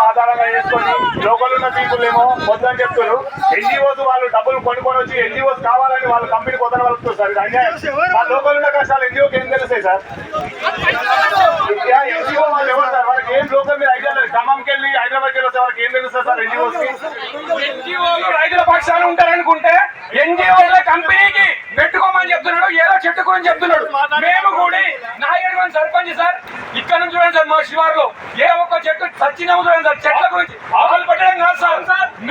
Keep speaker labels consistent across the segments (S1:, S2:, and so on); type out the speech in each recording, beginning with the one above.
S1: ఆధారంగా చేసుకొని లోకల్ ఉన్న పీపుల్ ఏమో వద్దని చెప్తారు. ఎన్జిఓస్ వాళ్ళు డబ్బులు కొనుక్కొని వచ్చి ఎన్జిఓస్ కావాలని వాళ్ళ కంపెనీ కొత్త వలుపుతారు సార్. ఇది అన్యాయం. మా లోకల్ ఉన్న కష్టాలు ఎన్జిఓకి ఏం తెలుస్తాయి సార్? ఎన్జిఓ వాళ్ళు ఎవరు సార్? వాళ్ళకి ఏం లోకల్ మీద ఐడియా లేదు. ఖమ్మంకి వెళ్ళి హైదరాబాద్కి వెళ్ళి వస్తే వాళ్ళకి ఏం తెలుస్తుంది సార్? ఎన్జిఓస్
S2: ఎన్జిఓలు రైతుల పక్షాలు ఉంటారనుకుంటే ఎన్జిఓల కంపెనీకి పెట్టుకోమని చెప్తున్నాడు, ఏదో చెట్టు గురించి చెప్తున్నాడు. మేము కూడా నాయుడు సర్పంచ్ సార్, ఇక్కడ నుంచి చూడండి సార్, మా శివారులో ఏ ఒక్క చెట్టు సచ్చినాము చూడండి సార్. చెట్ల గురించి ఆవులు పెట్టడం కాదు సార్,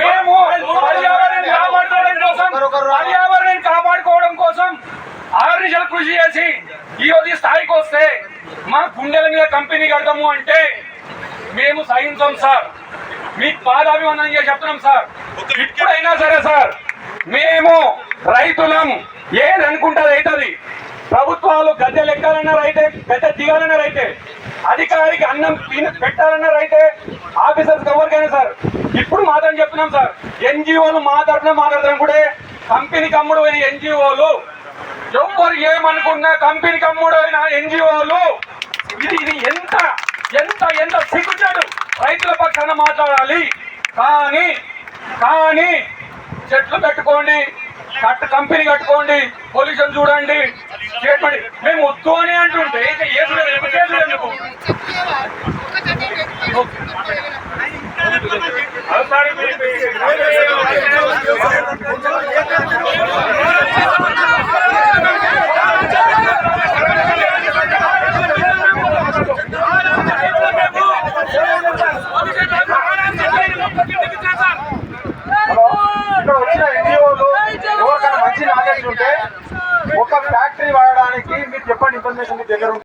S2: మేము పర్యావరణాన్ని కాపాడుకోవడం కోసం ఆర్నిశలు కృషి చేసి ఈ రోజు స్థాయికి వస్తే మా గుండెల మీద కంపెనీ కడతాము అంటే మేము సహించాం సార్. మీకు పాదాభివందనం చేసి చెప్తున్నాం సార్. ఇప్పుడైనా సరే సార్, మేము రైతులం, ఏది అనుకుంటారు అవుతుంది. ప్రభుత్వాలు గద్దెలు ఎక్కాలన్నా రైతే, గద్దె దిగాలన్నా రైతే, అధికారికి అన్నం పెట్టాలన్నా రైతే, ఆఫీసర్స్ ఎవరికైనా సార్. ఇప్పుడు మాత్రం చెప్తున్నాం సార్, ఎన్జిఓలు మా తరఫున మాట్లాడతాం కూడా. కంపెనీకి అమ్ముడు అయిన ఎన్జిఓలు ఎవరు ఏమనుకున్నా, కంపెనీకి అమ్ముడు అయిన ఎన్జిఓలు ఇది ఎంత ఎంత ఎంత సిగ్గుచాడు. రైతుల పక్షాన మాట్లాడాలి. కానీ చెట్లు పెట్టుకోండి, కంపెనీ కట్టుకోండి, పొల్యూషన్ చూడండి, స్టేట్మెంట్ మేము వద్దు అని అంటుంటే ఇంకా ఎందుకు?
S1: ఇక్కడ వచ్చిన ఎన్జిఓలు ఎవరికైనా మంచి నాలెడ్జ్ ఉంటే ఒక ఫ్యాక్టరీ వాడడానికి మీరు చెప్పండి, ఇన్ఫర్మేషన్ మీ దగ్గర